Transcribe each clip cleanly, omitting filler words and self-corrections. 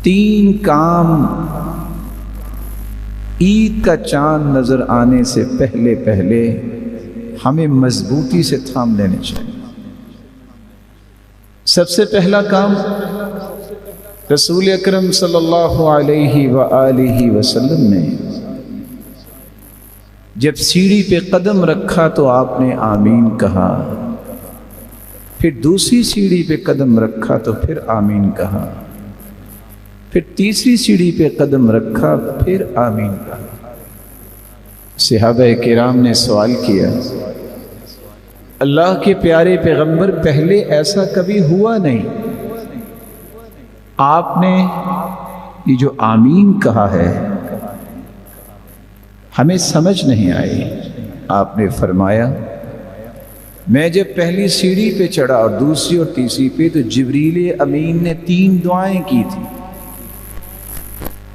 3 کام عید کا چاند نظر آنے سے پہلے ہمیں مضبوطی سے تھام لینے چاہیے۔ سب سے پہلا کام، رسول اکرم صلی اللہ علیہ وآلہ وسلم نے جب سیڑھی پہ قدم رکھا تو آپ نے آمین کہا، پھر دوسری سیڑھی پہ قدم رکھا تو پھر آمین کہا، پھر تیسری سیڑھی پہ قدم رکھا پھر آمین کہا۔ صحابہ کرام نے سوال کیا، اللہ کے پیارے پیغمبر پہلے ایسا کبھی ہوا نہیں، آپ نے یہ جو آمین کہا ہے ہمیں سمجھ نہیں آئی۔ آپ نے فرمایا، میں جب پہلی سیڑھی پہ چڑھا اور دوسری اور تیسری پہ تو جبریل امین نے 3 دعائیں کی تھی۔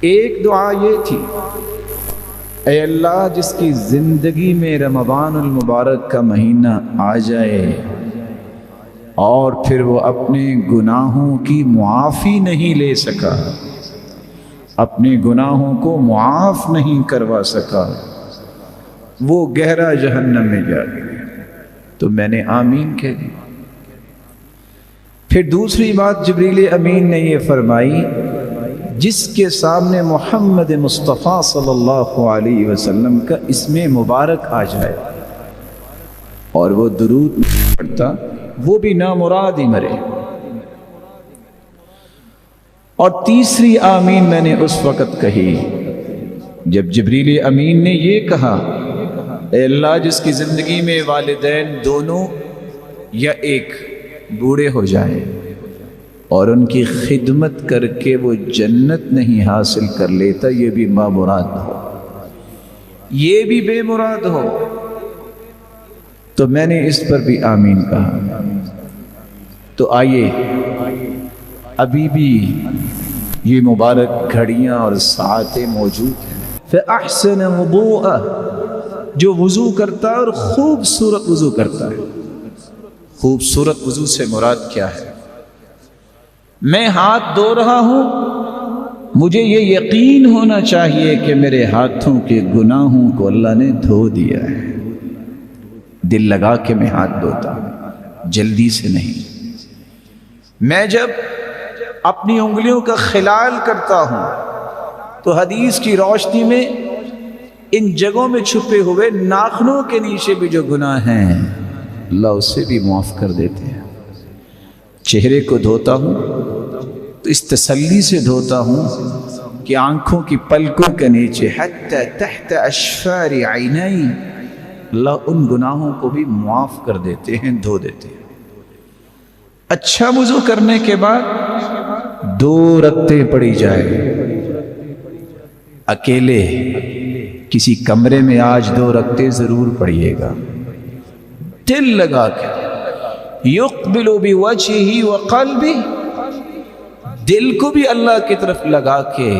ایک دعا یہ تھی، اے اللہ جس کی زندگی میں رمضان المبارک کا مہینہ آ جائے اور پھر وہ اپنے گناہوں کی معافی نہیں لے سکا، اپنے گناہوں کو معاف نہیں کروا سکا، وہ گہرا جہنم میں جا گیا، تو میں نے آمین کہہ دی۔ پھر دوسری بات جبریل امین نے یہ فرمائی، جس کے سامنے محمد مصطفیٰ صلی اللہ علیہ وسلم کا اسم مبارک آ جائے اور وہ درود نہیں پڑھتا، وہ بھی نامراد ہی مرے۔ اور تیسری آمین میں نے اس وقت کہی جب جبریل امین نے یہ کہا، اے اللہ جس کی زندگی میں والدین دونوں یا ایک بوڑھے ہو جائیں اور ان کی خدمت کر کے وہ جنت نہیں حاصل کر لیتا، یہ بھی مراد ہو، یہ بھی بے مراد ہو، تو میں نے اس پر بھی آمین کہا۔ تو آئیے ابھی بھی یہ مبارک گھڑیاں اور ساعتیں موجود ہیں۔ فَأَحْسَنَ وُضُوءَهُ، جو وضو کرتا ہے اور خوبصورت وضو کرتا ہے۔ خوبصورت وضو سے مراد کیا ہے؟ میں ہاتھ دھو رہا ہوں، مجھے یہ یقین ہونا چاہیے کہ میرے ہاتھوں کے گناہوں کو اللہ نے دھو دیا ہے۔ دل لگا کے میں ہاتھ دھوتا ہوں، جلدی سے نہیں۔ میں جب اپنی انگلیوں کا خلال کرتا ہوں تو حدیث کی روشنی میں ان جگہوں میں چھپے ہوئے ناخنوں کے نیچے بھی جو گناہ ہیں اللہ اسے بھی معاف کر دیتے ہیں۔ چہرے کو دھوتا ہوں تو اس تسلی سے دھوتا ہوں کہ آنکھوں کی پلکوں کے نیچے حتی تحت اشفار عینی اللہ ان گناہوں کو بھی معاف کر دیتے ہیں، دھو دیتے ہیں۔ اچھا وضو کرنے کے بعد 2 رکعتیں پڑھی جائے، اکیلے کسی کمرے میں آج 2 رکعتیں ضرور پڑھیے گا، دل لگا کے، یقبل بوجہہ وقلبہ، دل کو بھی اللہ کی طرف لگا کے،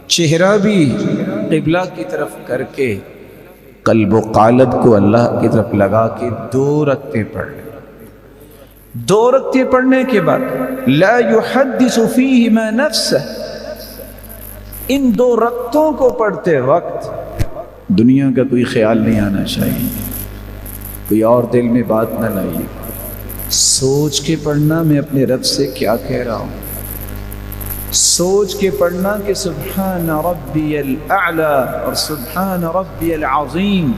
چہرہ بھی قبلہ کی طرف کر کے، قلب و قالب کو اللہ کی طرف لگا کے 2 رکعتیں پڑھ لیں۔ 2 رکعتیں پڑھنے کے بعد لا يحدث فیہما نفسہ، ان 2 رکعتوں کو پڑھتے وقت دنیا کا کوئی خیال نہیں آنا چاہیے، کوئی اور دل میں بات نہ لائیے، سوچ کے پڑھنا میں اپنے رب سے کیا کہہ رہا ہوں، سوچ کے پڑھنا کہ سبحان ربی الاعلی اور سبحان ربی العظیم،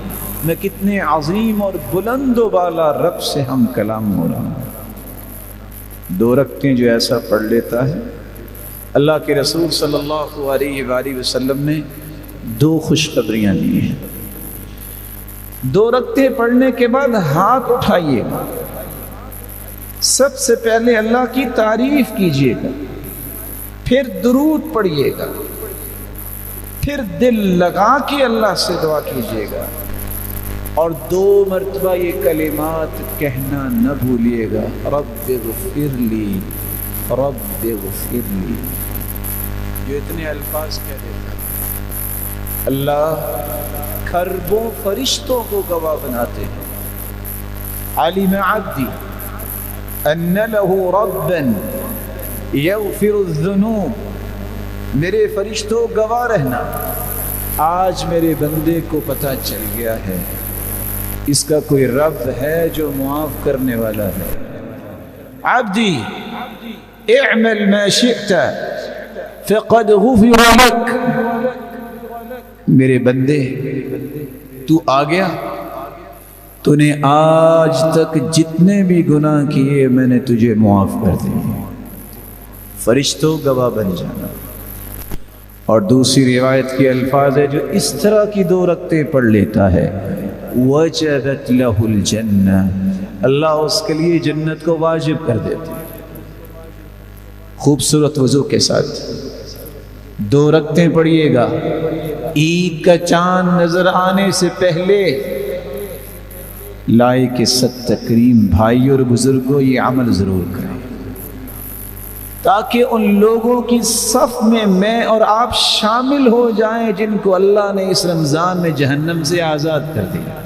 میں کتنے عظیم اور بلند و بالا رب سے ہم کلام ہو رہا ہوں۔ 2 رکعتیں جو ایسا پڑھ لیتا ہے، اللہ کے رسول صلی اللہ علیہ وآلہ وسلم نے 2 خوشخبریاں دی ہیں۔ 2 رکعتیں پڑھنے کے بعد ہاتھ اٹھائیے گا، سب سے پہلے اللہ کی تعریف کیجیے گا، پھر درود پڑھیے گا، پھر دل لگا کے اللہ سے دعا کیجیے گا، اور 2 مرتبہ یہ کلمات کہنا نہ بھولیے گا، رب اغفر لی، رب اغفر لی۔ جو اتنے الفاظ کہہ دیتا ہے اللہ کھربوں فرشتوں کو گواہ بناتے ہیں، علم عبدی ان له ربا یغفر الذنوب میرے فرشتوں گواہ رہنا، آج میرے بندے کو پتہ چل گیا ہے اس کا کوئی رب ہے جو معاف کرنے والا ہے۔ عبدی اعمل ما شئت فقد غفر لک، میرے بندے تو آ گیا، تو نے آج تک جتنے بھی گناہ کیے میں نے تجھے معاف کر دیے، فرشتوں گواہ بن جانا۔ اور دوسری روایت کے الفاظ ہے جو اس طرح کی 2 رکعتیں پڑھ لیتا ہے وجبت لہ الجنہ، اللہ اس کے لیے جنت کو واجب کر دیتے ہیں۔ خوبصورت وضو کے ساتھ 2 رکعتیں پڑھیے گا، عید کا چاند نظر آنے سے پہلے لائق ست تکریم بھائی اور بزرگوں یہ عمل ضرور کریں، تاکہ ان لوگوں کی صف میں اور آپ شامل ہو جائیں جن کو اللہ نے اس رمضان میں جہنم سے آزاد کر دیا۔